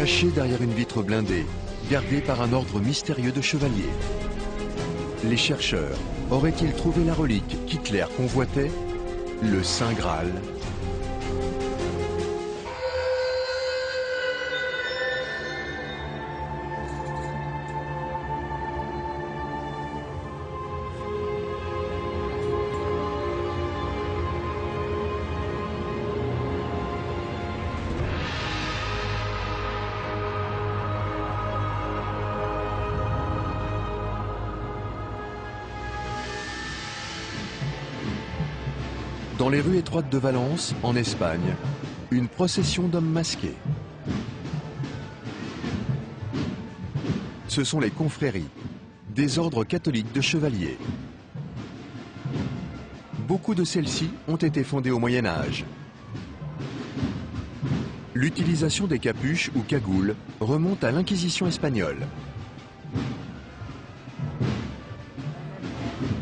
Caché derrière une vitre blindée, gardée par un ordre mystérieux de chevaliers. Les chercheurs auraient-ils trouvé la relique qu'Hitler convoitait, le Saint Graal? Dans les rues étroites de Valence, en Espagne, une procession d'hommes masqués. Ce sont les confréries, des ordres catholiques de chevaliers. Beaucoup de celles-ci ont été fondées au Moyen Âge. L'utilisation des capuches ou cagoules remonte à l'Inquisition espagnole.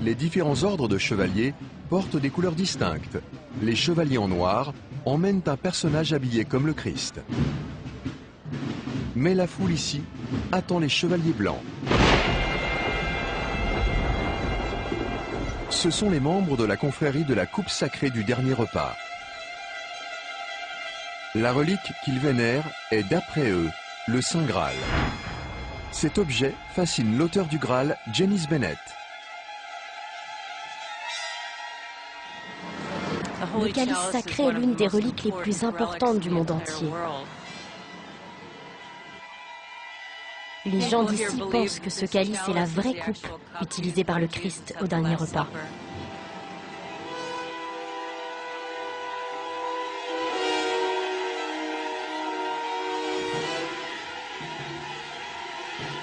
Les différents ordres de chevaliers portent des couleurs distinctes. Les chevaliers en noir emmènent un personnage habillé comme le Christ. Mais la foule ici attend les chevaliers blancs. Ce sont les membres de la confrérie de la coupe sacrée du dernier repas. La relique qu'ils vénèrent est, d'après eux, le Saint Graal. Cet objet fascine l'auteur du Graal, Janice Bennett. Le calice sacré est l'une des reliques les plus importantes du monde entier. Les gens d'ici pensent que ce calice est la vraie coupe utilisée par le Christ au dernier repas.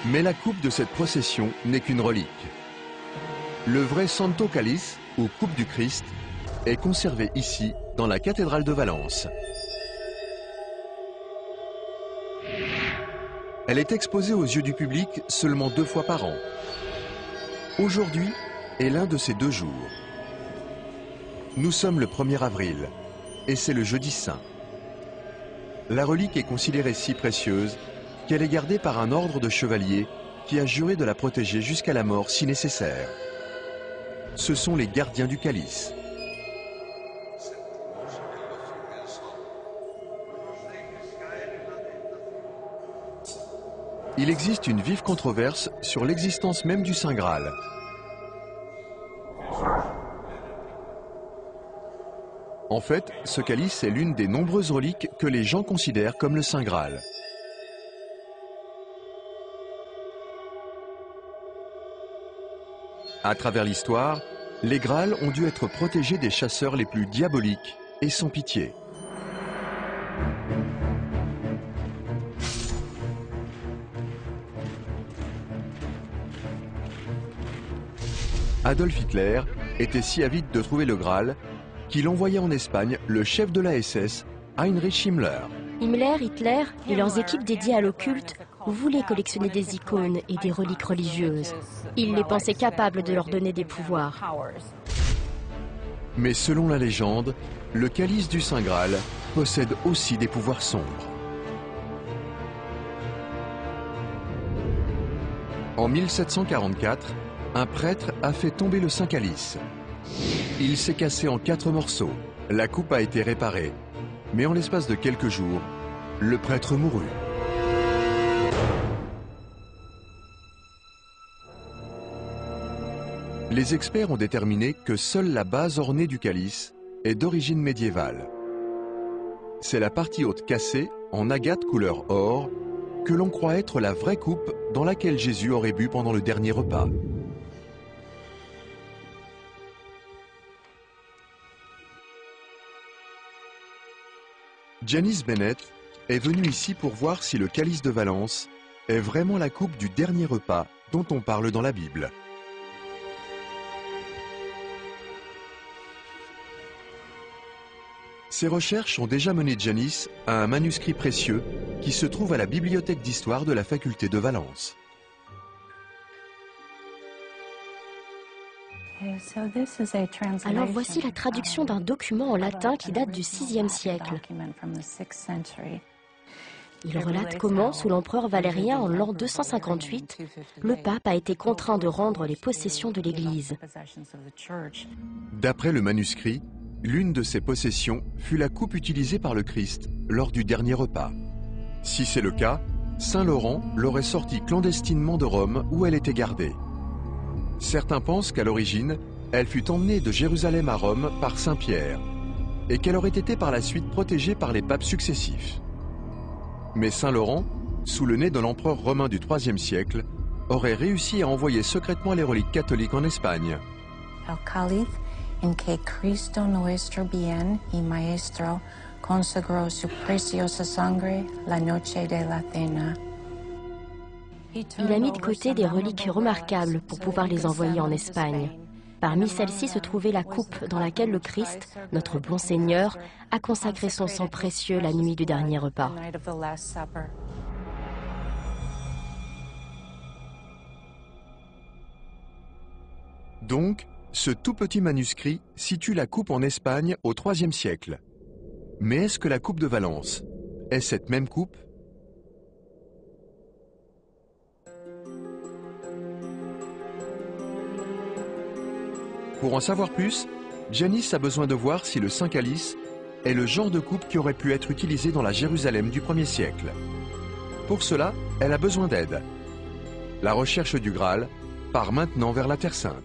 Mais la coupe de cette procession n'est qu'une relique. Le vrai Santo Calice, ou coupe du Christ, est conservé ici, dans la cathédrale de Valence. Elle est exposée aux yeux du public seulement 2 fois par an. Aujourd'hui est l'un de ces 2 jours. Nous sommes le 1er avril, et c'est le jeudi saint. La relique est considérée si précieuse qu'elle est gardée par un ordre de chevaliers qui a juré de la protéger jusqu'à la mort si nécessaire. Ce sont les gardiens du calice. Il existe une vive controverse sur l'existence même du Saint Graal. En fait, ce calice est l'une des nombreuses reliques que les gens considèrent comme le Saint Graal. À travers l'histoire, les Graals ont dû être protégés des chasseurs les plus diaboliques et sans pitié. Adolf Hitler était si avide de trouver le Graal qu'il envoya en Espagne le chef de la SS, Heinrich Himmler. Himmler, Hitler et leurs équipes dédiées à l'occulte voulaient collectionner des icônes et des reliques religieuses. Ils les pensaient capables de leur donner des pouvoirs. Mais selon la légende, le calice du Saint Graal possède aussi des pouvoirs sombres. En 1744, un prêtre a fait tomber le Saint Calice. Il s'est cassé en 4 morceaux. La coupe a été réparée. Mais en l'espace de quelques jours, le prêtre mourut. Les experts ont déterminé que seule la base ornée du calice est d'origine médiévale. C'est la partie haute cassée, en agate couleur or, que l'on croit être la vraie coupe dans laquelle Jésus aurait bu pendant le dernier repas. Janice Bennett est venue ici pour voir si le calice de Valence est vraiment la coupe du dernier repas dont on parle dans la Bible. Ces recherches ont déjà mené Janice à un manuscrit précieux qui se trouve à la bibliothèque d'histoire de la faculté de Valence. Alors voici la traduction d'un document en latin qui date du VIe siècle. Il relate comment, sous l'empereur Valérien en l'an 258, le pape a été contraint de rendre les possessions de l'Église. D'après le manuscrit, l'une de ces possessions fut la coupe utilisée par le Christ lors du dernier repas. Si c'est le cas, Saint Laurent l'aurait sortie clandestinement de Rome où elle était gardée. Certains pensent qu'à l'origine, elle fut emmenée de Jérusalem à Rome par Saint Pierre et qu'elle aurait été par la suite protégée par les papes successifs. Mais Saint Laurent, sous le nez de l'empereur romain du IIIe siècle, aurait réussi à envoyer secrètement les reliques catholiques en Espagne. El cáliz en que Cristo nuestro bien y maestro consagró su preciosa sangre la noche de la cena. Il a mis de côté des reliques remarquables pour pouvoir les envoyer en Espagne. Parmi celles-ci se trouvait la coupe dans laquelle le Christ, notre bon Seigneur, a consacré son sang précieux la nuit du dernier repas. Donc, ce tout petit manuscrit situe la coupe en Espagne au IIIe siècle. Mais est-ce que la coupe de Valence est cette même coupe ? Pour en savoir plus, Janice a besoin de voir si le Saint Calice est le genre de coupe qui aurait pu être utilisé dans la Jérusalem du 1er siècle. Pour cela, elle a besoin d'aide. La recherche du Graal part maintenant vers la Terre Sainte.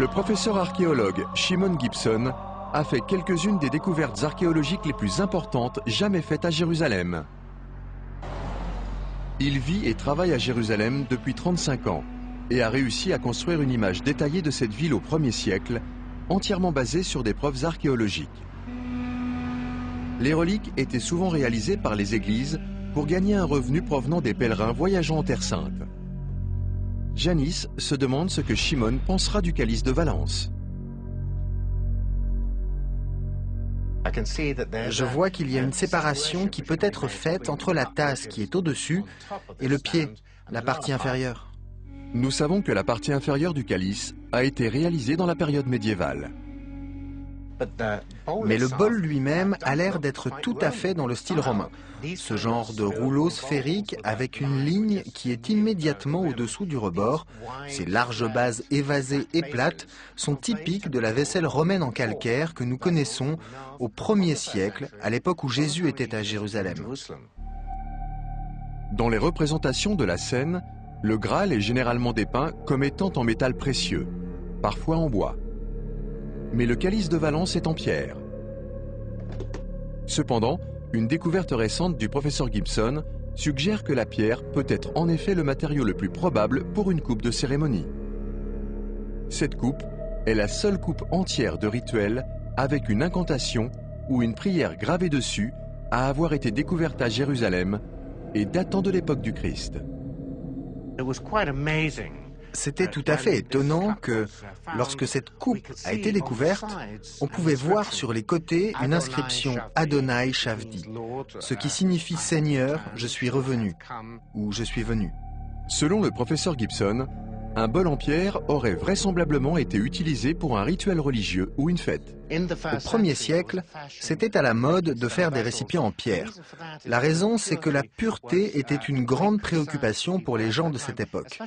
Le professeur archéologue Shimon Gibson a fait quelques-unes des découvertes archéologiques les plus importantes jamais faites à Jérusalem. Il vit et travaille à Jérusalem depuis 35 ans et a réussi à construire une image détaillée de cette ville au 1er siècle, entièrement basée sur des preuves archéologiques. Les reliques étaient souvent réalisées par les églises pour gagner un revenu provenant des pèlerins voyageant en Terre Sainte. Janice se demande ce que Shimon pensera du calice de Valence. Je vois qu'il y a une séparation qui peut être faite entre la tasse qui est au-dessus et le pied, la partie inférieure. Nous savons que la partie inférieure du calice a été réalisée dans la période médiévale. Mais le bol lui-même a l'air d'être tout à fait dans le style romain. Ce genre de rouleau sphérique avec une ligne qui est immédiatement au-dessous du rebord, ces larges bases évasées et plates sont typiques de la vaisselle romaine en calcaire que nous connaissons au 1er siècle, à l'époque où Jésus était à Jérusalem. Dans les représentations de la scène, le Graal est généralement dépeint comme étant en métal précieux, parfois en bois. Mais le calice de Valence est en pierre. Cependant, une découverte récente du professeur Gibson suggère que la pierre peut être en effet le matériau le plus probable pour une coupe de cérémonie. Cette coupe est la seule coupe entière de rituel avec une incantation ou une prière gravée dessus à avoir été découverte à Jérusalem et datant de l'époque du Christ. C'était tout à fait étonnant que, lorsque cette coupe a été découverte, on pouvait voir sur les côtés une inscription Adonai Shavdi, ce qui signifie Seigneur, je suis revenu, ou je suis venu. Selon le professeur Gibson, un bol en pierre aurait vraisemblablement été utilisé pour un rituel religieux ou une fête. Au 1er siècle, c'était à la mode de faire des récipients en pierre. La raison, c'est que la pureté était une grande préoccupation pour les gens de cette époque.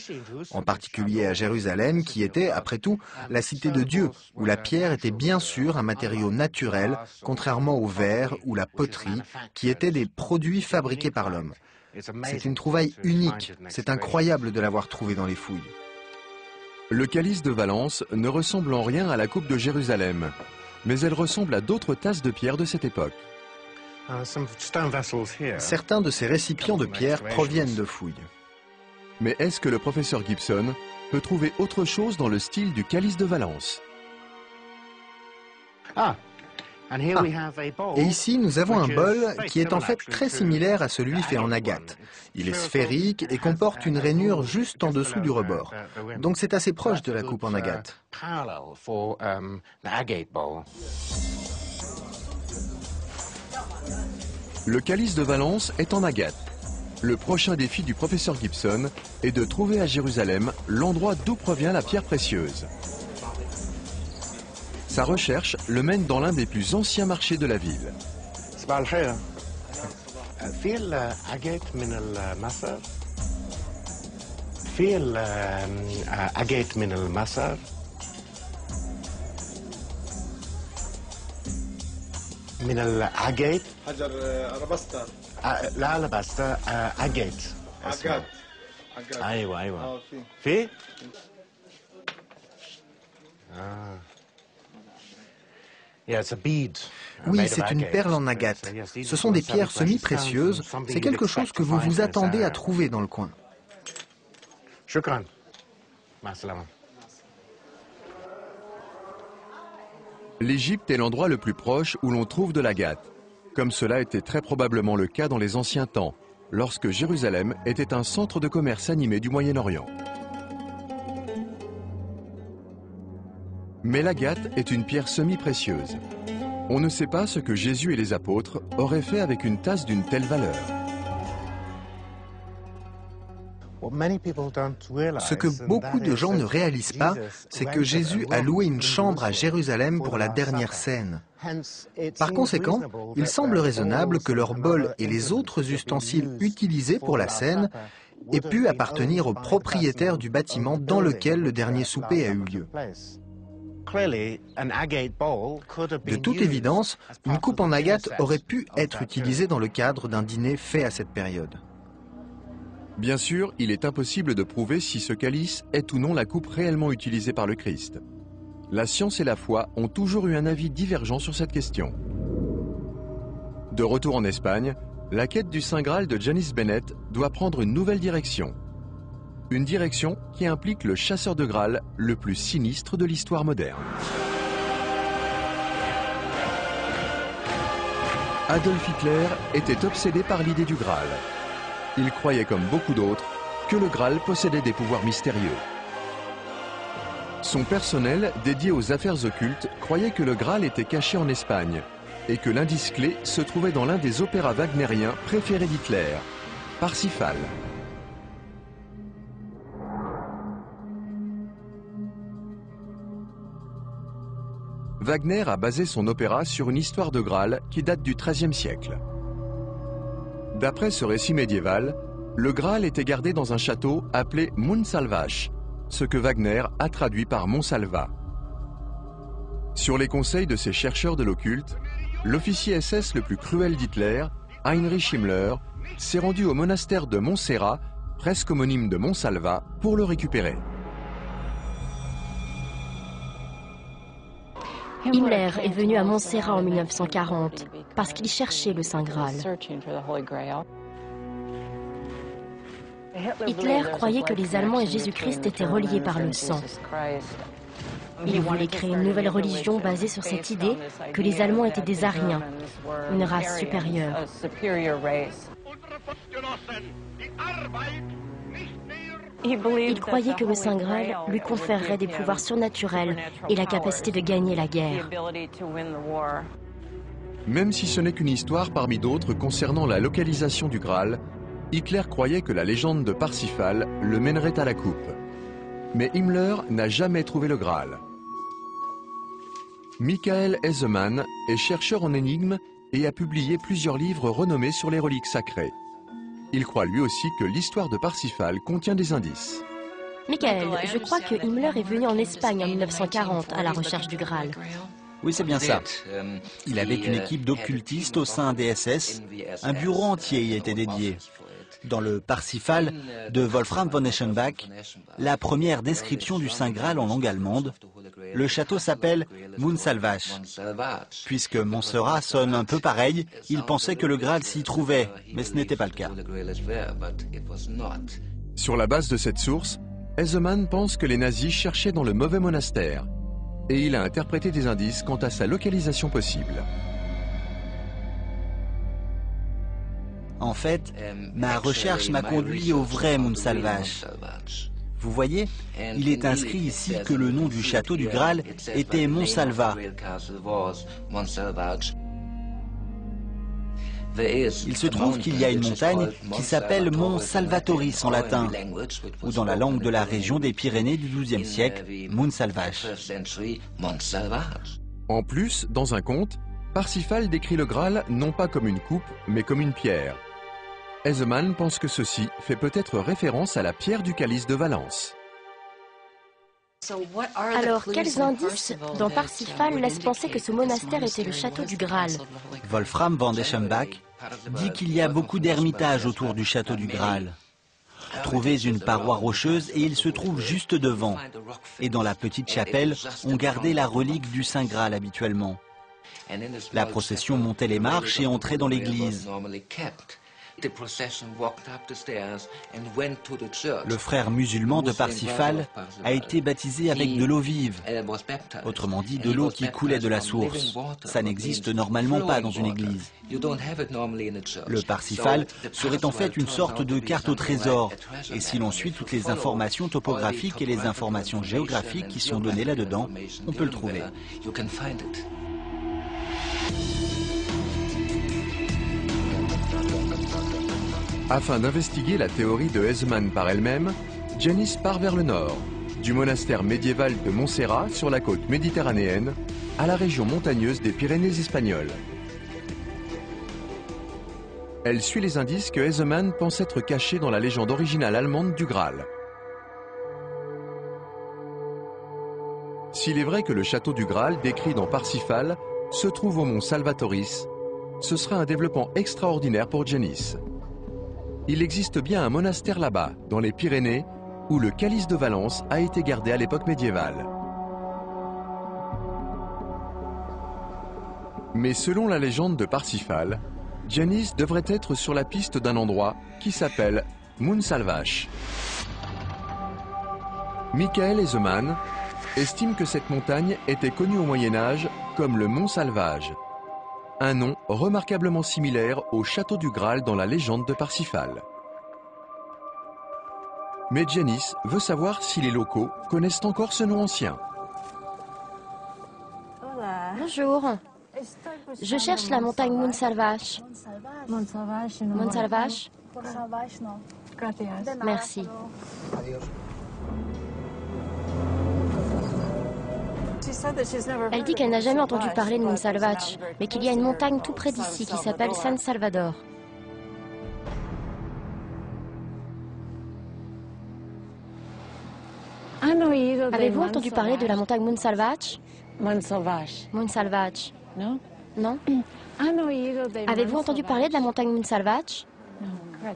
En particulier à Jérusalem, qui était, après tout, la cité de Dieu, où la pierre était bien sûr un matériau naturel, contrairement au verre ou la poterie, qui étaient des produits fabriqués par l'homme. C'est une trouvaille unique, c'est incroyable de l'avoir trouvée dans les fouilles. Le calice de Valence ne ressemble en rien à la coupe de Jérusalem, mais elle ressemble à d'autres tasses de pierre de cette époque. Certains de ces récipients de pierre proviennent de fouilles. Mais est-ce que le professeur Gibson peut trouver autre chose dans le style du calice de Valence ? Et ici, nous avons un bol qui est en fait très similaire à celui fait en agate. Il est sphérique et comporte une rainure juste en dessous du rebord. Donc c'est assez proche de la coupe en agate. Le calice de Valence est en agate. Le prochain défi du professeur Gibson est de trouver à Jérusalem l'endroit d'où provient la pierre précieuse. Sa recherche le mène dans l'un des plus anciens marchés de la ville. Oui, c'est une perle en agate. Ce sont des pierres semi-précieuses. C'est quelque chose que vous vous attendez à trouver dans le coin. L'Égypte est l'endroit le plus proche où l'on trouve de l'agate, comme cela était très probablement le cas dans les anciens temps, lorsque Jérusalem était un centre de commerce animé du Moyen-Orient. Mais l'agate est une pierre semi-précieuse. On ne sait pas ce que Jésus et les apôtres auraient fait avec une tasse d'une telle valeur. Ce que beaucoup de gens ne réalisent pas, c'est que Jésus a loué une chambre à Jérusalem pour la dernière scène. Par conséquent, il semble raisonnable que leur bol et les autres ustensiles utilisés pour la scène aient pu appartenir au propriétaire du bâtiment dans lequel le dernier souper a eu lieu. De toute évidence, une coupe en agate aurait pu être utilisée dans le cadre d'un dîner fait à cette période. Bien sûr, il est impossible de prouver si ce calice est ou non la coupe réellement utilisée par le Christ. La science et la foi ont toujours eu un avis divergent sur cette question. De retour en Espagne, la quête du Saint Graal de Janice Bennett doit prendre une nouvelle direction. Une direction qui implique le chasseur de Graal le plus sinistre de l'histoire moderne. Adolf Hitler était obsédé par l'idée du Graal. Il croyait, comme beaucoup d'autres, que le Graal possédait des pouvoirs mystérieux. Son personnel, dédié aux affaires occultes, croyait que le Graal était caché en Espagne et que l'indice clé se trouvait dans l'un des opéras wagnériens préférés d'Hitler, Parsifal. Wagner a basé son opéra sur une histoire de Graal qui date du XIIIe siècle. D'après ce récit médiéval, le Graal était gardé dans un château appelé Montsalvasch, ce que Wagner a traduit par Montsalvat. Sur les conseils de ses chercheurs de l'occulte, l'officier SS le plus cruel d'Hitler, Heinrich Himmler, s'est rendu au monastère de Montserrat, presque homonyme de Montsalvat, pour le récupérer. Himmler est venu à Montserrat en 1940 parce qu'il cherchait le Saint Graal. Hitler croyait que les Allemands et Jésus-Christ étaient reliés par le sang. Il voulait créer une nouvelle religion basée sur cette idée que les Allemands étaient des Aryens, une race supérieure. Il croyait que le Saint Graal lui conférerait des pouvoirs surnaturels et la capacité de gagner la guerre. Même si ce n'est qu'une histoire parmi d'autres concernant la localisation du Graal, Hitler croyait que la légende de Parsifal le mènerait à la coupe. Mais Himmler n'a jamais trouvé le Graal. Michael Heisemann est chercheur en énigmes et a publié plusieurs livres renommés sur les reliques sacrées. Il croit lui aussi que l'histoire de Parsifal contient des indices. Michael, je crois que Himmler est venu en Espagne en 1940 à la recherche du Graal. Oui, c'est bien ça. Il avait une équipe d'occultistes au sein des SS. Un bureau entier y était dédié. Dans le Parsifal de Wolfram von Eschenbach, la première description du Saint Graal en langue allemande, le château s'appelle Montsalvasch. Puisque Montserrat sonne un peu pareil, il pensait que le Graal s'y trouvait, mais ce n'était pas le cas. Sur la base de cette source, Heisemann pense que les nazis cherchaient dans le mauvais monastère. et il a interprété des indices quant à sa localisation possible. En fait, ma recherche m'a conduit au vrai Montsalvache. Vous voyez, il est inscrit ici que le nom du château du Graal était Montsalva. Il se trouve qu'il y a une montagne qui s'appelle Mont Salvatoris en latin, ou dans la langue de la région des Pyrénées du XIIe siècle, Montsalvache. En plus, dans un conte, Parsifal décrit le Graal non pas comme une coupe, mais comme une pierre. Hesemann pense que ceci fait peut-être référence à la pierre du calice de Valence. Alors, quels indices dans Parsifal laissent penser que ce monastère était le château du Graal? Wolfram von Eschenbach dit qu'il y a beaucoup d'ermitages autour du château du Graal. Trouvez une paroi rocheuse et il se trouve juste devant. Et dans la petite chapelle, on gardait la relique du Saint Graal habituellement. La procession montait les marches et entrait dans l'église. Le frère musulman de Parsifal a été baptisé avec de l'eau vive, autrement dit de l'eau qui coulait de la source. Ça n'existe normalement pas dans une église. Le Parsifal serait en fait une sorte de carte au trésor, et si l'on suit toutes les informations topographiques et les informations géographiques qui sont données là-dedans, on peut le trouver. Afin d'investiguer la théorie de Hesemann par elle-même, Janice part vers le nord, du monastère médiéval de Montserrat sur la côte méditerranéenne à la région montagneuse des Pyrénées espagnoles. Elle suit les indices que Hesemann pense être cachés dans la légende originale allemande du Graal. S'il est vrai que le château du Graal décrit dans Parsifal se trouve au mont Salvatoris, ce sera un développement extraordinaire pour Janice. Il existe bien un monastère là-bas, dans les Pyrénées, où le calice de Valence a été gardé à l'époque médiévale. Mais selon la légende de Parsifal, Janice devrait être sur la piste d'un endroit qui s'appelle Montsalvache. Michael Hesemann estime que cette montagne était connue au Moyen-Âge comme le Mont Salvage, un nom remarquablement similaire au château du Graal dans la légende de Parsifal. Mais Janice veut savoir si les locaux connaissent encore ce nom ancien. Bonjour. Je cherche la montagne Montsalvache. Montsalvache? Merci. Elle dit qu'elle n'a jamais entendu parler de Montsalvache, mais qu'il y a une montagne tout près d'ici qui s'appelle San Salvador. Avez-vous entendu parler de la montagne Montsalvache? Montsalvache. Non? Non? Avez-vous entendu parler de la montagne Montsalvache?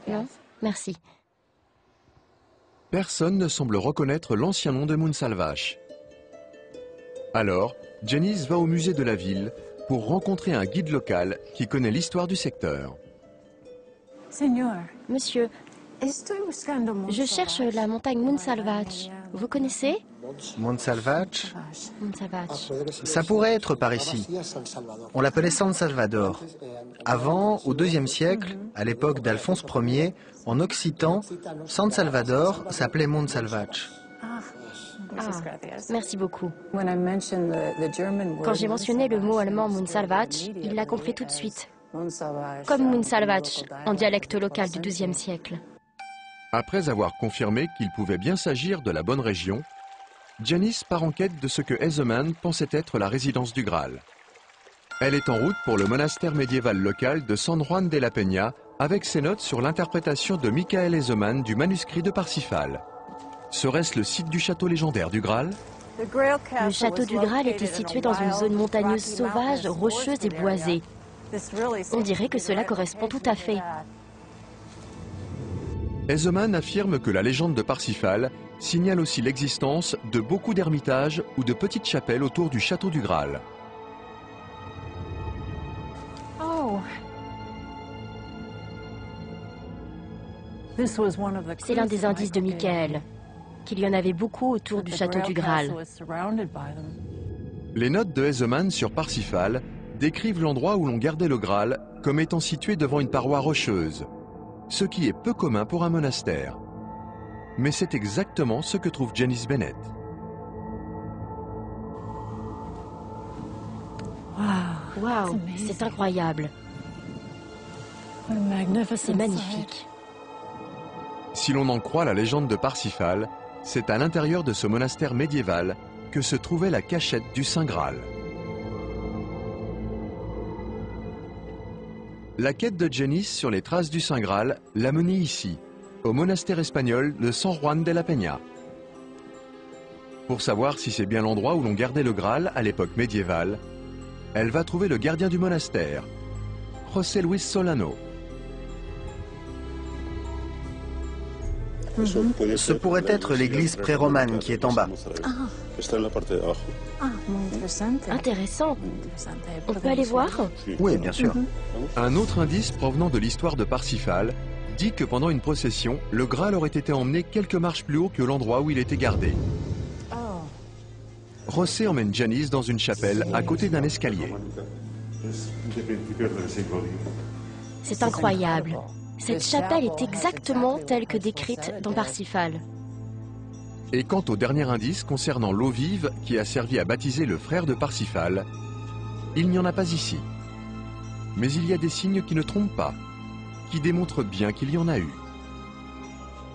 Non? Merci. Personne ne semble reconnaître l'ancien nom de Montsalvache. Alors, Janice va au musée de la ville pour rencontrer un guide local qui connaît l'histoire du secteur. Monsieur, je cherche la montagne Montsalvache. Vous connaissez? Montsalvache, Montsalvache. ça pourrait être par ici. On l'appelait San Salvador. Avant, au IIe siècle, à l'époque d'Alphonse Ier, en occitan, San Salvador s'appelait Montsalvache. Ah, merci beaucoup. Quand j'ai mentionné le mot allemand Montsalvache, il l'a compris tout de suite. Comme Montsalvache, en dialecte local du XIIe siècle. Après avoir confirmé qu'il pouvait bien s'agir de la bonne région, Janice part en quête de ce que Hesemann pensait être la résidence du Graal. Elle est en route pour le monastère médiéval local de San Juan de la Peña avec ses notes sur l'interprétation de Michael Hesemann du manuscrit de Parsifal. Serait-ce le site du château légendaire du Graal? Le château du Graal était situé dans une zone montagneuse sauvage, rocheuse et boisée. On dirait que cela correspond tout à fait. Hesemann affirme que la légende de Parsifal signale aussi l'existence de beaucoup d'ermitages ou de petites chapelles autour du château du Graal. C'est l'un des indices de Michael, qu'il y en avait beaucoup autour du château du Graal. Les notes de Hesemann sur Parsifal décrivent l'endroit où l'on gardait le Graal comme étant situé devant une paroi rocheuse, ce qui est peu commun pour un monastère. Mais c'est exactement ce que trouve Janice Bennett. Waouh, c'est incroyable. C'est magnifique. Si l'on en croit la légende de Parsifal, c'est à l'intérieur de ce monastère médiéval que se trouvait la cachette du Saint Graal. La quête de Janice sur les traces du Saint Graal l'a menée ici, au monastère espagnol de San Juan de la Peña. Pour savoir si c'est bien l'endroit où l'on gardait le Graal à l'époque médiévale, elle va trouver le gardien du monastère, José Luis Solano. Ce pourrait être l'église pré-romane qui est en bas. Intéressant. On peut aller voir? Oui, bien sûr. Un autre indice provenant de l'histoire de Parsifal dit que pendant une procession, le Graal aurait été emmené quelques marches plus haut que l'endroit où il était gardé. José emmène Janice dans une chapelle à côté d'un escalier. C'est incroyable. Cette chapelle est exactement telle que décrite dans Parsifal. Et quant au dernier indice concernant l'eau vive qui a servi à baptiser le frère de Parsifal, il n'y en a pas ici. Mais il y a des signes qui ne trompent pas, qui démontrent bien qu'il y en a eu.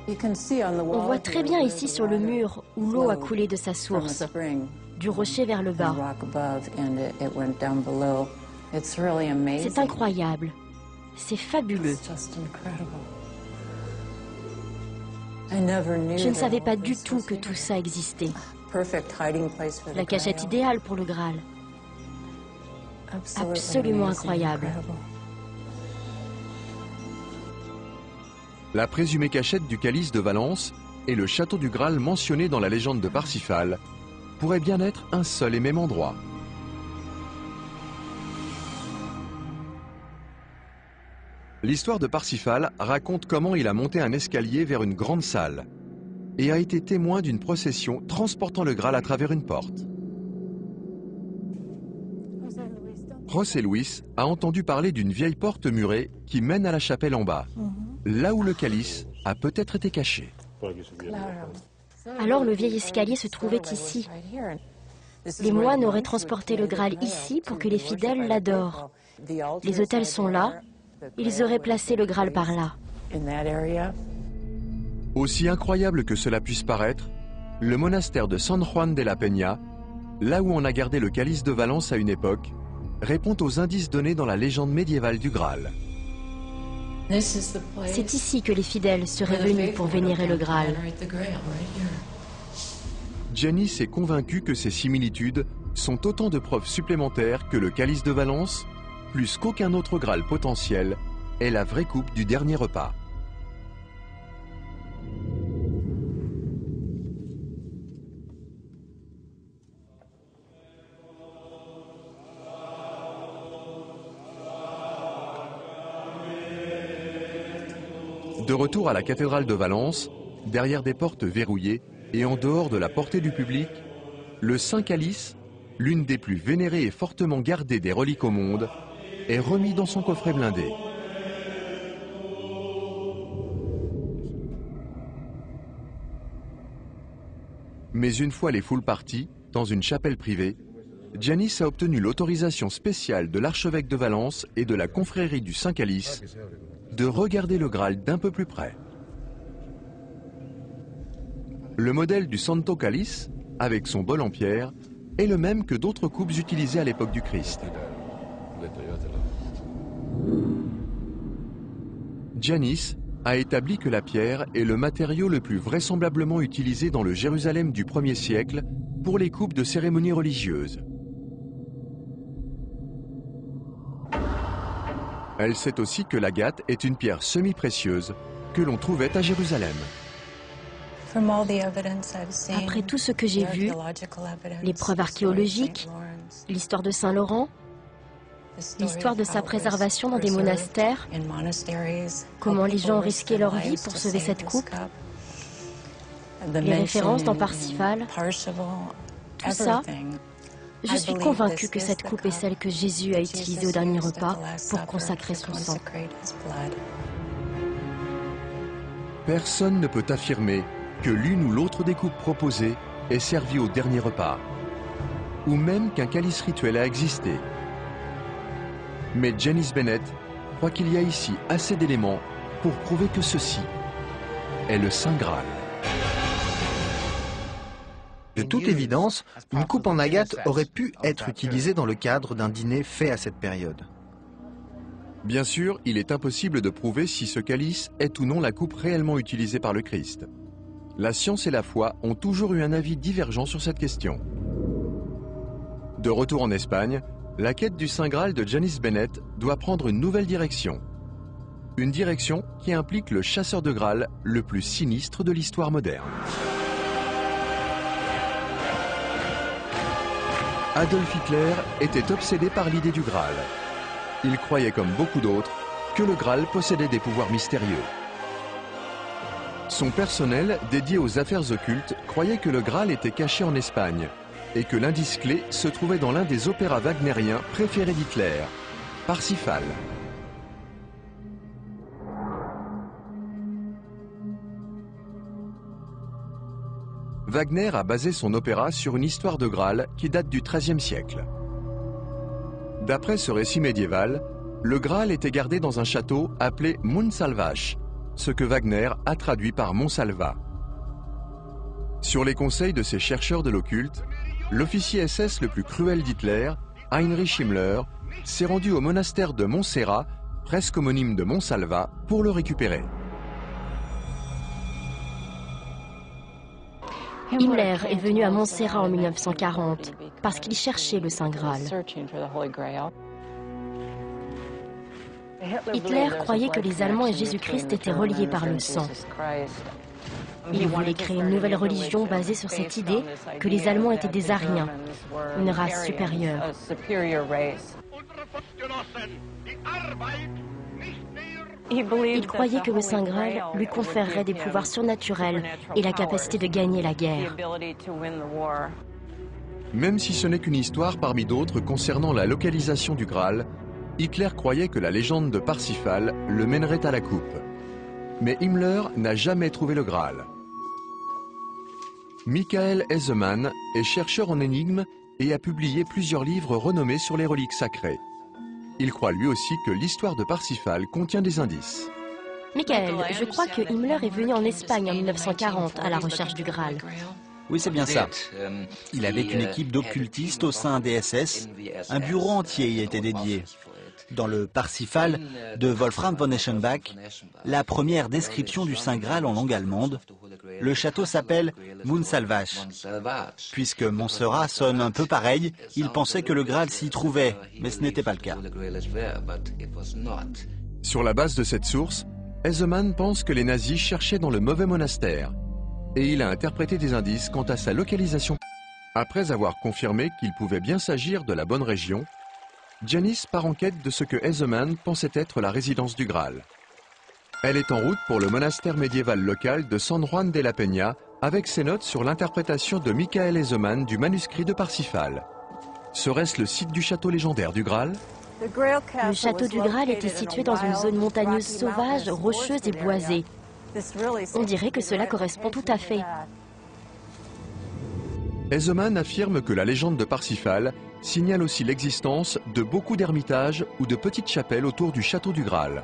On voit très bien ici sur le mur où l'eau a coulé de sa source, du rocher vers le bas. C'est incroyable. C'est fabuleux. Je ne savais pas du tout que tout ça existait. La cachette idéale pour le Graal. Absolument incroyable. La présumée cachette du calice de Valence et le château du Graal mentionné dans la légende de Parsifal pourraient bien être un seul et même endroit. L'histoire de Parsifal raconte comment il a monté un escalier vers une grande salle et a été témoin d'une procession transportant le Graal à travers une porte. José Luis a entendu parler d'une vieille porte murée qui mène à la chapelle en bas, là où le calice a peut-être été caché. Alors le vieil escalier se trouvait ici. Les moines auraient transporté le Graal ici pour que les fidèles l'adorent. Les autels sont là. Ils auraient placé le Graal par là. Aussi incroyable que cela puisse paraître, le monastère de San Juan de la Peña, là où on a gardé le calice de Valence à une époque, répond aux indices donnés dans la légende médiévale du Graal. C'est ici que les fidèles seraient venus pour vénérer le Graal. Janice est convaincue que ces similitudes sont autant de preuves supplémentaires que le calice de Valence, plus qu'aucun autre Graal potentiel, est la vraie coupe du dernier repas. De retour à la cathédrale de Valence, derrière des portes verrouillées et en dehors de la portée du public, le Saint Calice, l'une des plus vénérées et fortement gardées des reliques au monde, est remis dans son coffret blindé. Mais une fois les foules parties, dans une chapelle privée, Janice a obtenu l'autorisation spéciale de l'archevêque de Valence et de la confrérie du Saint-Calice de regarder le Graal d'un peu plus près. Le modèle du Santo Calice, avec son bol en pierre, est le même que d'autres coupes utilisées à l'époque du Christ. Janice a établi que la pierre est le matériau le plus vraisemblablement utilisé dans le Jérusalem du 1er siècle pour les coupes de cérémonies religieuses. Elle sait aussi que l'agate est une pierre semi-précieuse que l'on trouvait à Jérusalem. Après tout ce que j'ai vu, les preuves archéologiques, l'histoire de Saint-Laurent, l'histoire de sa préservation dans des monastères, comment les gens risquaient leur vie pour sauver cette coupe, les références dans Parsifal, tout ça, Je suis convaincue que cette coupe est celle que Jésus a utilisée au dernier repas pour consacrer son sang. Personne ne peut affirmer que l'une ou l'autre des coupes proposées est servie au dernier repas, ou même qu'un calice rituel a existé. Mais Janice Bennett croit qu'il y a ici assez d'éléments pour prouver que ceci est le Saint Graal. De toute évidence, une coupe en agate aurait pu être utilisée dans le cadre d'un dîner fait à cette période. Bien sûr, il est impossible de prouver si ce calice est ou non la coupe réellement utilisée par le Christ. La science et la foi ont toujours eu un avis divergent sur cette question. De retour en Espagne, la quête du Saint Graal de Janice Bennett doit prendre une nouvelle direction. Une direction qui implique le chasseur de Graal le plus sinistre de l'histoire moderne. Adolf Hitler était obsédé par l'idée du Graal. Il croyait, comme beaucoup d'autres, que le Graal possédait des pouvoirs mystérieux. Son personnel, dédié aux affaires occultes, croyait que le Graal était caché en Espagne et que l'indice clé se trouvait dans l'un des opéras wagnériens préférés d'Hitler, Parsifal. Wagner a basé son opéra sur une histoire de Graal qui date du XIIIe siècle. D'après ce récit médiéval, le Graal était gardé dans un château appelé Montsalvasch, ce que Wagner a traduit par Montsalvat. Sur les conseils de ses chercheurs de l'occulte, l'officier SS le plus cruel d'Hitler, Heinrich Himmler, s'est rendu au monastère de Montserrat, presque homonyme de Montsalvat, pour le récupérer. Himmler est venu à Montserrat en 1940 parce qu'il cherchait le Saint Graal. Hitler croyait que les Allemands et Jésus-Christ étaient reliés par le sang. Il voulait créer une nouvelle religion basée sur cette idée que les Allemands étaient des Aryens, une race supérieure. Il croyait que le Saint Graal lui conférerait des pouvoirs surnaturels et la capacité de gagner la guerre. Même si ce n'est qu'une histoire parmi d'autres concernant la localisation du Graal, Hitler croyait que la légende de Parsifal le mènerait à la coupe. Mais Himmler n'a jamais trouvé le Graal. Michael Heisemann est chercheur en énigmes et a publié plusieurs livres renommés sur les reliques sacrées. Il croit lui aussi que l'histoire de Parsifal contient des indices. Michael, je crois que Himmler est venu en Espagne en 1940 à la recherche du Graal. Oui, c'est bien ça. Il avait une équipe d'occultistes au sein des SS. Un bureau entier y était dédié. Dans le Parsifal de Wolfram von Eschenbach, la première description du Saint Graal en langue allemande, le château s'appelle Montsalvasch. Puisque Montserrat sonne un peu pareil, il pensait que le Graal s'y trouvait, mais ce n'était pas le cas. Sur la base de cette source, Heisemann pense que les nazis cherchaient dans le mauvais monastère, et il a interprété des indices quant à sa localisation. Après avoir confirmé qu'il pouvait bien s'agir de la bonne région, Janice part en quête de ce que Heisemann pensait être la résidence du Graal. Elle est en route pour le monastère médiéval local de San Juan de la Peña avec ses notes sur l'interprétation de Michael Heisemann du manuscrit de Parsifal. Serait-ce le site du château légendaire du Graal? Le château du Graal était situé dans une zone montagneuse sauvage, rocheuse et boisée. On dirait que cela correspond tout à fait. Heisemann affirme que la légende de Parsifal signale aussi l'existence de beaucoup d'ermitages ou de petites chapelles autour du château du Graal.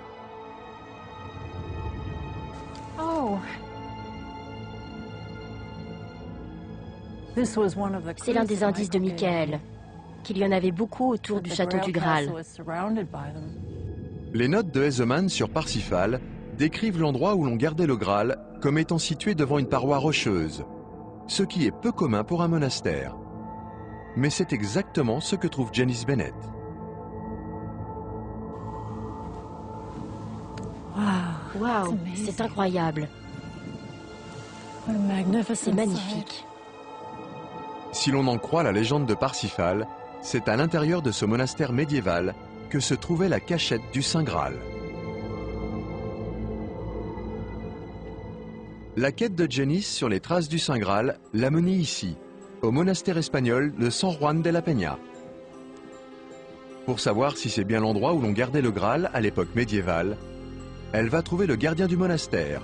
C'est l'un des indices de Michael, qu'il y en avait beaucoup autour du château du Graal. Les notes de Heisemann sur Parsifal décrivent l'endroit où l'on gardait le Graal comme étant situé devant une paroi rocheuse, ce qui est peu commun pour un monastère. Mais c'est exactement ce que trouve Janice Bennett. Waouh, c'est incroyable. C'est magnifique. Si l'on en croit la légende de Parsifal, c'est à l'intérieur de ce monastère médiéval que se trouvait la cachette du Saint Graal. La quête de Janice sur les traces du Saint Graal l'a menée ici, au monastère espagnol de San Juan de la Peña. Pour savoir si c'est bien l'endroit où l'on gardait le Graal à l'époque médiévale, elle va trouver le gardien du monastère,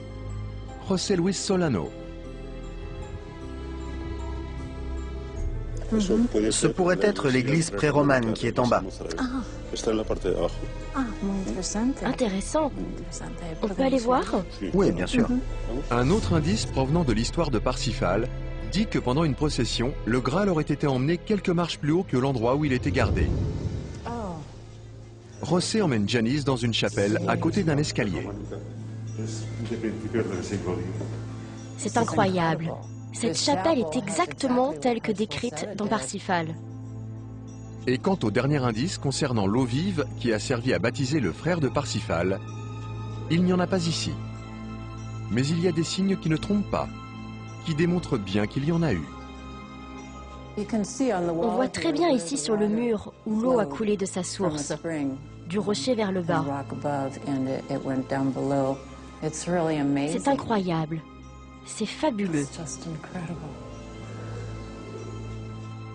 José Luis Solano. Ce pourrait être l'église pré-romane qui est en bas. Intéressant. On peut aller voir? Oui, bien sûr. Un autre indice provenant de l'histoire de Parsifal dit que pendant une procession, le Graal aurait été emmené quelques marches plus haut que l'endroit où il était gardé. José emmène Janice dans une chapelle à côté d'un escalier. C'est incroyable. Cette chapelle est exactement telle que décrite dans Parsifal. Et quant au dernier indice concernant l'eau vive qui a servi à baptiser le frère de Parsifal, il n'y en a pas ici. Mais il y a des signes qui ne trompent pas, qui démontrent bien qu'il y en a eu. On voit très bien ici sur le mur où l'eau a coulé de sa source, du rocher vers le bas. C'est incroyable. C'est fabuleux.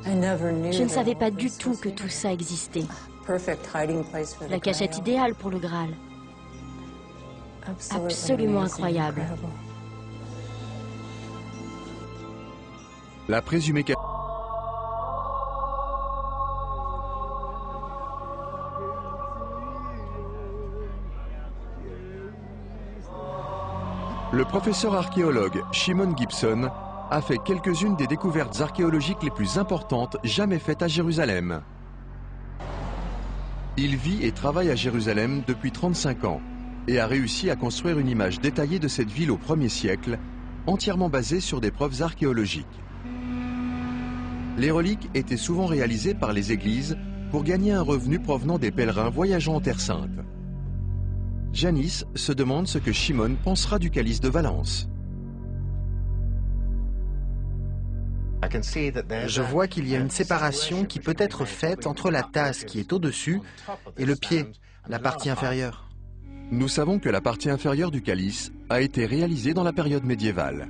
Je ne savais pas du tout que tout ça existait. La cachette idéale pour le Graal. Absolument incroyable. La présumée Le professeur archéologue Shimon Gibson a fait quelques-unes des découvertes archéologiques les plus importantes jamais faites à Jérusalem. Il vit et travaille à Jérusalem depuis 35 ans et a réussi à construire une image détaillée de cette ville au 1er siècle, entièrement basée sur des preuves archéologiques. Les reliques étaient souvent réalisées par les églises pour gagner un revenu provenant des pèlerins voyageant en Terre Sainte. Janice se demande ce que Shimon pensera du calice de Valence. Je vois qu'il y a une séparation qui peut être faite entre la tasse qui est au-dessus et le pied, la partie inférieure. Nous savons que la partie inférieure du calice a été réalisée dans la période médiévale.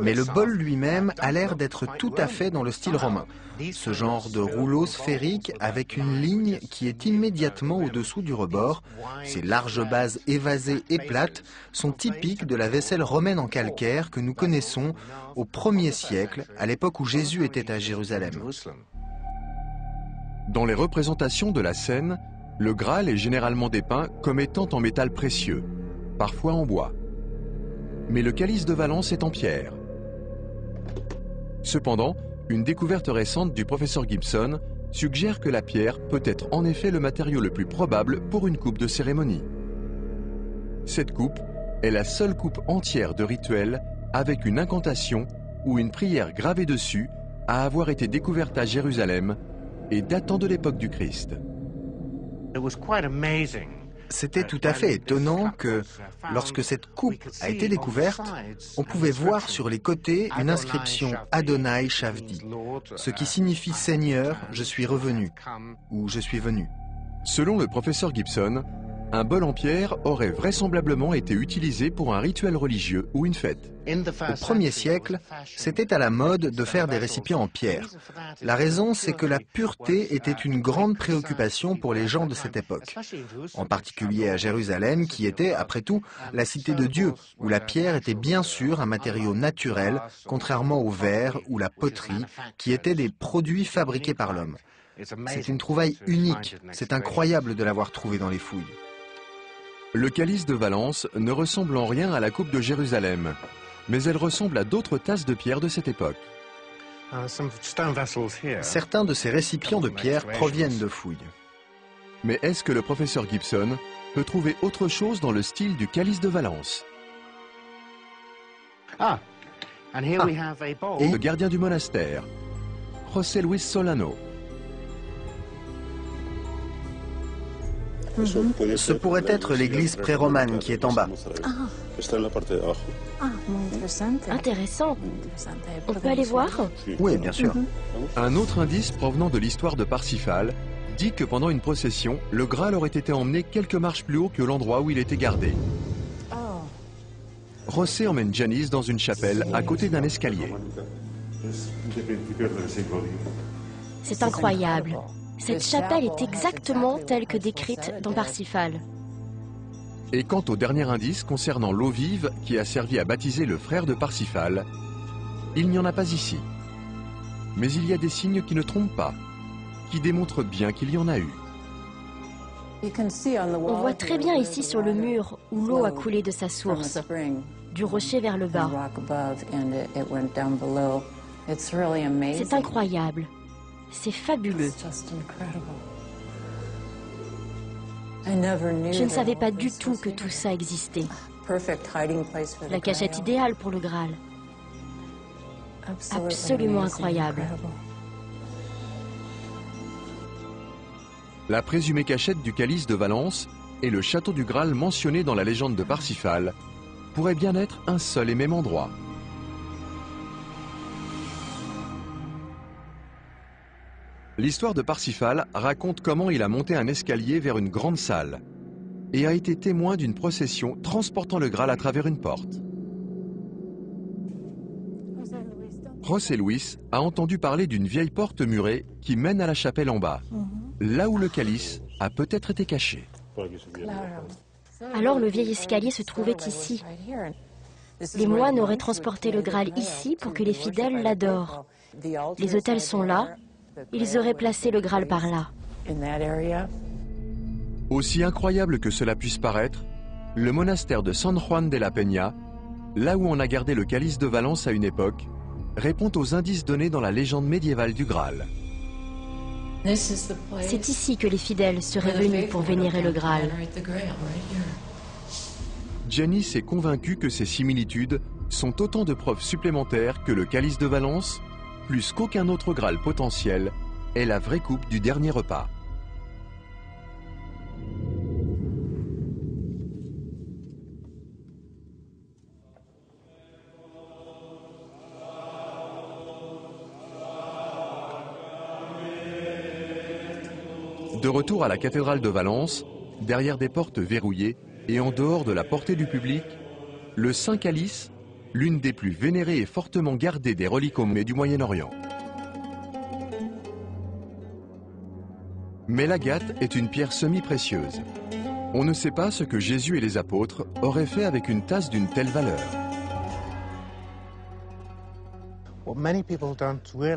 Mais le bol lui-même a l'air d'être tout à fait dans le style romain. Ce genre de rouleau sphérique avec une ligne qui est immédiatement au-dessous du rebord, ces larges bases évasées et plates sont typiques de la vaisselle romaine en calcaire que nous connaissons au 1er siècle, à l'époque où Jésus était à Jérusalem. Dans les représentations de la scène, le Graal est généralement dépeint comme étant en métal précieux, parfois en bois. Mais le calice de Valence est en pierre. Cependant, une découverte récente du professeur Gibson suggère que la pierre peut être en effet le matériau le plus probable pour une coupe de cérémonie. Cette coupe est la seule coupe entière de rituel avec une incantation ou une prière gravée dessus à avoir été découverte à Jérusalem et datant de l'époque du Christ. C'était tout à fait étonnant que, lorsque cette coupe a été découverte, on pouvait voir sur les côtés une inscription Adonai Shavdi, ce qui signifie Seigneur, je suis revenu, ou je suis venu. Selon le professeur Gibson, un bol en pierre aurait vraisemblablement été utilisé pour un rituel religieux ou une fête. Au 1er siècle, c'était à la mode de faire des récipients en pierre. La raison, c'est que la pureté était une grande préoccupation pour les gens de cette époque. En particulier à Jérusalem, qui était, après tout, la cité de Dieu, où la pierre était bien sûr un matériau naturel, contrairement au verre ou la poterie, qui étaient des produits fabriqués par l'homme. C'est une trouvaille unique, c'est incroyable de l'avoir trouvée dans les fouilles. Le calice de Valence ne ressemble en rien à la coupe de Jérusalem, mais elle ressemble à d'autres tasses de pierre de cette époque. Certains de ces récipients de pierre proviennent de fouilles. Mais est-ce que le professeur Gibson peut trouver autre chose dans le style du calice de Valence? Et le gardien du monastère, José Luis Solano. Ce pourrait être l'église pré-romane qui est en bas. Intéressant. On peut aller voir? Oui, bien sûr. Un autre indice provenant de l'histoire de Parsifal dit que pendant une procession, le Graal aurait été emmené quelques marches plus haut que l'endroit où il était gardé. José emmène Janice dans une chapelle à côté d'un escalier. C'est incroyable. Cette chapelle est exactement telle que décrite dans Parsifal. Et quant au dernier indice concernant l'eau vive qui a servi à baptiser le frère de Parsifal, il n'y en a pas ici. Mais il y a des signes qui ne trompent pas, qui démontrent bien qu'il y en a eu. On voit très bien ici sur le mur où l'eau a coulé de sa source, du rocher vers le bas. C'est incroyable. C'est fabuleux. Je ne savais pas du tout que tout ça existait. La cachette idéale pour le Graal. Absolument incroyable. La présumée cachette du calice de Valence et le château du Graal mentionné dans la légende de Parsifal pourraient bien être un seul et même endroit. L'histoire de Parsifal raconte comment il a monté un escalier vers une grande salle et a été témoin d'une procession transportant le Graal à travers une porte. José Luis a entendu parler d'une vieille porte murée qui mène à la chapelle en bas, là où le calice a peut-être été caché. Alors le vieil escalier se trouvait ici. Les moines auraient transporté le Graal ici pour que les fidèles l'adorent. Les autels sont là, ils auraient placé le Graal par là. Aussi incroyable que cela puisse paraître, le monastère de San Juan de la Peña, là où on a gardé le calice de Valence à une époque, répond aux indices donnés dans la légende médiévale du Graal. C'est ici que les fidèles seraient venus pour vénérer le Graal. Janice est convaincue que ces similitudes sont autant de preuves supplémentaires que le calice de Valence, plus qu'aucun autre Graal potentiel, est la vraie coupe du dernier repas. De retour à la cathédrale de Valence, derrière des portes verrouillées et en dehors de la portée du public, le Saint Calice, l'une des plus vénérées et fortement gardées des reliques hommes du Moyen-Orient. Mais l'agate est une pierre semi-précieuse. On ne sait pas ce que Jésus et les apôtres auraient fait avec une tasse d'une telle valeur.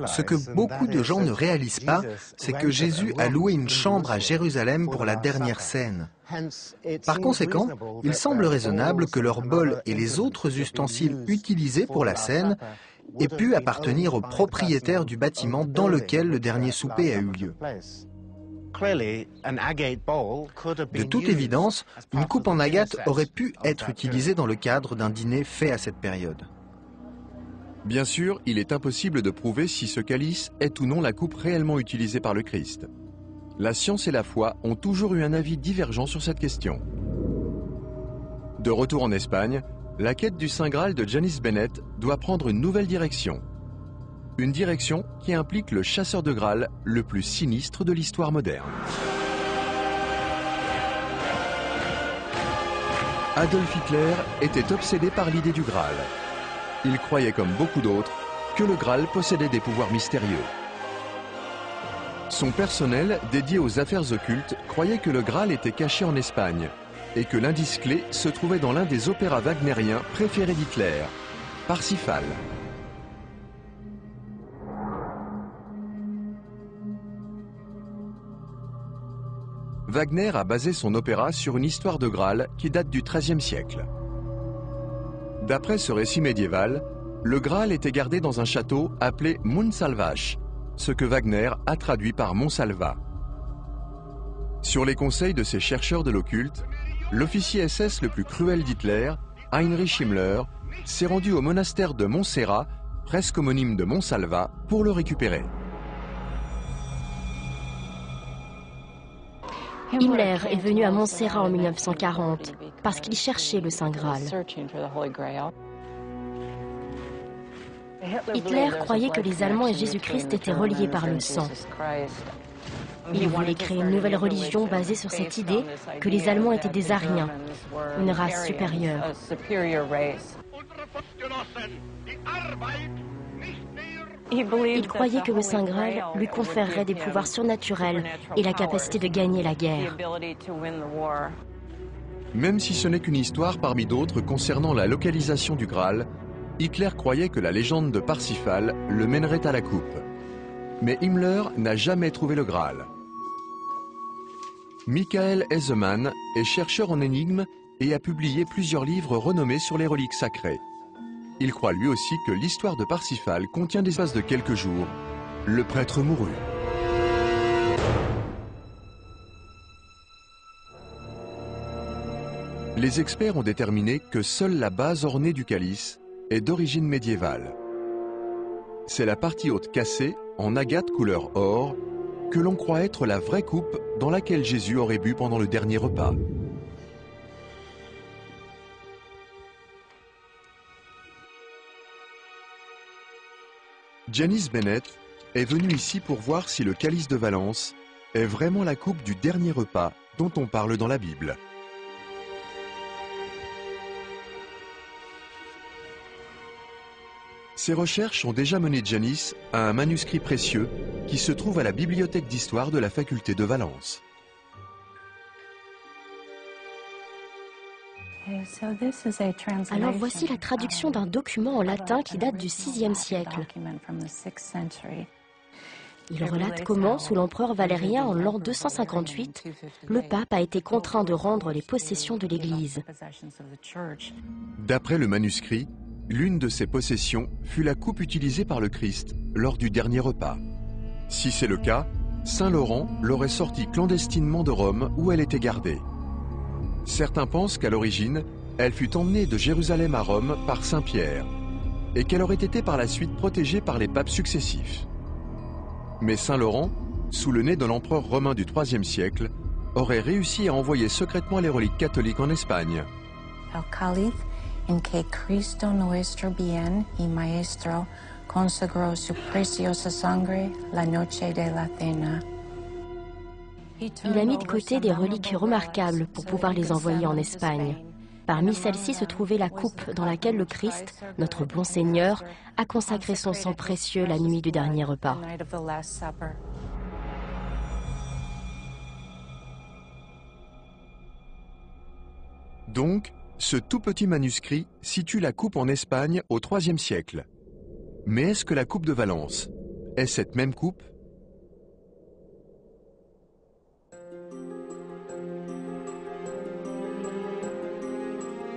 Ce que beaucoup de gens ne réalisent pas, c'est que Jésus a loué une chambre à Jérusalem pour la dernière scène. Par conséquent, il semble raisonnable que leur bol et les autres ustensiles utilisés pour la scène aient pu appartenir au propriétaire du bâtiment dans lequel le dernier souper a eu lieu. De toute évidence, une coupe en agate aurait pu être utilisée dans le cadre d'un dîner fait à cette période. Bien sûr, il est impossible de prouver si ce calice est ou non la coupe réellement utilisée par le Christ. La science et la foi ont toujours eu un avis divergent sur cette question. De retour en Espagne, la quête du Saint Graal de Janice Bennett doit prendre une nouvelle direction. Une direction qui implique le chasseur de Graal le plus sinistre de l'histoire moderne. Adolf Hitler était obsédé par l'idée du Graal. Il croyait, comme beaucoup d'autres, que le Graal possédait des pouvoirs mystérieux. Son personnel, dédié aux affaires occultes, croyait que le Graal était caché en Espagne et que l'indice clé se trouvait dans l'un des opéras wagnériens préférés d'Hitler, Parsifal. Wagner a basé son opéra sur une histoire de Graal qui date du XIIIe siècle. D'après ce récit médiéval, le Graal était gardé dans un château appelé Montsalvasch, ce que Wagner a traduit par Montsalvat. Sur les conseils de ses chercheurs de l'occulte, l'officier SS le plus cruel d'Hitler, Heinrich Himmler, s'est rendu au monastère de Montserrat, presque homonyme de Montsalvat, pour le récupérer. Himmler est venu à Montserrat en 1940 parce qu'il cherchait le Saint Graal. Hitler croyait que les Allemands et Jésus-Christ étaient reliés par le sang. Il voulait créer une nouvelle religion basée sur cette idée que les Allemands étaient des Ariens, une race supérieure. Il croyait que le Saint Graal lui conférerait des pouvoirs surnaturels et la capacité de gagner la guerre. Même si ce n'est qu'une histoire parmi d'autres concernant la localisation du Graal, Hitler croyait que la légende de Parsifal le mènerait à la coupe. Mais Himmler n'a jamais trouvé le Graal. Michael Hesemann est chercheur en énigmes et a publié plusieurs livres renommés sur les reliques sacrées. Il croit lui aussi que l'histoire de Parsifal contient des espaces de quelques jours. Le prêtre mourut. Les experts ont déterminé que seule la base ornée du calice est d'origine médiévale. C'est la partie haute cassée, en agate couleur or, que l'on croit être la vraie coupe dans laquelle Jésus aurait bu pendant le dernier repas. Janice Bennett est venue ici pour voir si le calice de Valence est vraiment la coupe du dernier repas dont on parle dans la Bible. Ces recherches ont déjà mené Janice à un manuscrit précieux qui se trouve à la bibliothèque d'histoire de la faculté de Valence. Alors voici la traduction d'un document en latin qui date du VIe siècle. Il relate comment, sous l'empereur Valérien en l'an 258, le pape a été contraint de rendre les possessions de l'Église. D'après le manuscrit, l'une de ces possessions fut la coupe utilisée par le Christ lors du dernier repas. Si c'est le cas, Saint Laurent l'aurait sortie clandestinement de Rome où elle était gardée. Certains pensent qu'à l'origine, elle fut emmenée de Jérusalem à Rome par Saint Pierre et qu'elle aurait été par la suite protégée par les papes successifs. Mais Saint Laurent, sous le nez de l'empereur romain du IIIe siècle, aurait réussi à envoyer secrètement les reliques catholiques en Espagne. El cáliz en que Cristo nuestro bien y Maestro consagró su preciosa sangre la noche de la cena. Il a mis de côté des reliques remarquables pour pouvoir les envoyer en Espagne. Parmi celles-ci se trouvait la coupe dans laquelle le Christ, notre bon Seigneur, a consacré son sang précieux la nuit du dernier repas. Donc, ce tout petit manuscrit situe la coupe en Espagne au IIIe siècle. Mais est-ce que la coupe de Valence est cette même coupe ?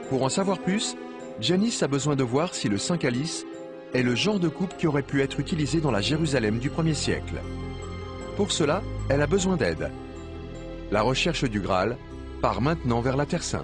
Pour en savoir plus, Janice a besoin de voir si le Saint Calice est le genre de coupe qui aurait pu être utilisé dans la Jérusalem du 1er siècle. Pour cela, elle a besoin d'aide. La recherche du Graal part maintenant vers la Terre Sainte.